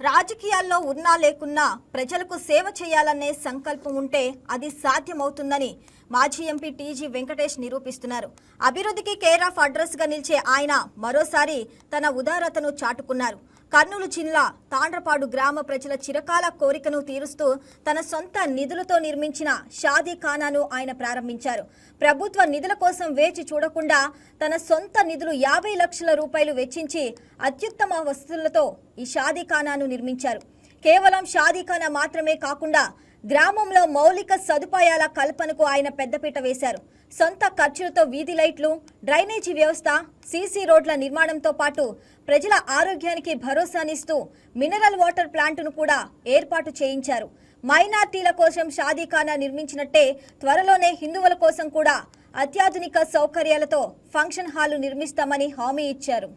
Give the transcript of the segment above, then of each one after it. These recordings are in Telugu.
రాజకీయాల్లో ఉన్నా లేకున్నా ప్రజలకు సేవ చేయాలనే సంకల్పం ఉంటే అది సాధ్యమవుతుందని మాజీ ఎంపీ టీజీ వెంకటేష్ నిరూపిస్తున్నారు. అభివృద్ధికి కేర్ ఆఫ్ అడ్రస్ గా నిలిచే ఆయన మరోసారి తన ఉదారతను చాటుకున్నారు. కర్నూలు జిల్లా తాండ్రపాడు గ్రామ ప్రజల చిరకాల కోరికను తీరుస్తూ తన సొంత నిధులతో నిర్మించిన షాదీఖానాను ఆయన ప్రారంభించారు. ప్రభుత్వ నిధుల కోసం వేచి చూడకుండా తన సొంత నిధులు 50 లక్షల రూపాయలు వెచ్చించి అత్యుత్తమ వసతులతో ఈ షాదీఖానాను నిర్మించారు. కేవలం షాదీఖానా మాత్రమే కాకుండా గ్రామంలో మౌలిక సదుపాయాల కల్పనకు ఆయన పెద్దపీట వేశారు. సొంత ఖర్చులతో వీధి లైట్లు, డ్రైనేజీ వ్యవస్థ, సీసీ రోడ్ల నిర్మాణంతో పాటు ప్రజల ఆరోగ్యానికి భరోసానిస్తూ మినరల్ వాటర్ ప్లాంటును కూడా ఏర్పాటు చేయించారు. మైనార్టీల కోసం షాదీఖానా నిర్మించినట్టే త్వరలోనే హిందువుల కోసం కూడా అత్యాధునిక సౌకర్యాలతో ఫంక్షన్ హాలు నిర్మిస్తామని హామీ ఇచ్చారు.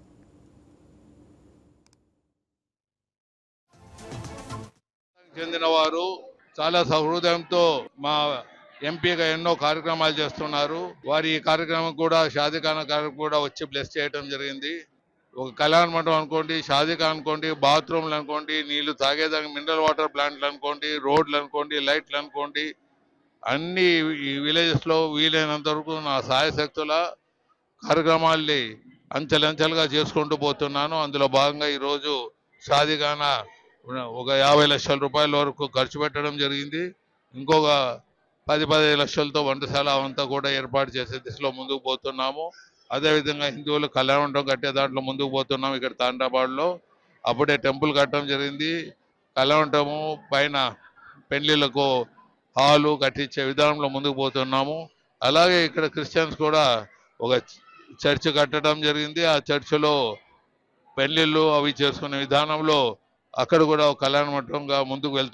చెందినవారు చాలా సహృదయంతో మా ఎంపీగా ఎన్నో కార్యక్రమాలు చేస్తున్నారు. వారి ఈ కార్యక్రమం కూడా షాదీఖానా కార్యక్రమం కూడా వచ్చి బ్లెస్ చేయడం జరిగింది. ఒక కళ్యాణ మండపం అనుకోండి, షాదీఖానా అనుకోండి, బాత్రూమ్లు అనుకోండి, నీళ్లు తాగేదానికి మినరల్ వాటర్ ప్లాంట్లు అనుకోండి, రోడ్లు అనుకోండి, లైట్లు అనుకోండి, అన్ని ఈ విలేజెస్లో వీలైనంత వరకు నా సాయశక్తుల కార్యక్రమాల్ని అంచెలంచెలుగా చేసుకుంటూ పోతున్నాను. అందులో భాగంగా ఈరోజు షాదీఖానా ఒక 50 లక్షల రూపాయల వరకు ఖర్చు పెట్టడం జరిగింది. ఇంకొక 10-15 లక్షలతో వంటశాల అవంతా కూడా ఏర్పాటు చేసే దిశలో ముందుకు పోతున్నాము. అదేవిధంగా హిందువులు కళ్యాణ మండపం కట్టే దాంట్లో ముందుకు పోతున్నాం. ఇక్కడ తాండ్రాపాడులో అప్పుడే టెంపుల్ కట్టడం జరిగింది. కళ్యాణ మండపము పైన పెళ్లిళ్లకు హాలు కట్టించే విధానంలో ముందుకు పోతున్నాము. అలాగే ఇక్కడ క్రిస్టియన్స్ కూడా ఒక చర్చ్ కట్టడం జరిగింది. ఆ చర్చిలో పెళ్లిళ్ళు అవి చేసుకునే విధానంలో అక్కడ కూడా ఒక కళ్యాణ మండపంగా ముందుకు వెళ్తున్నాం.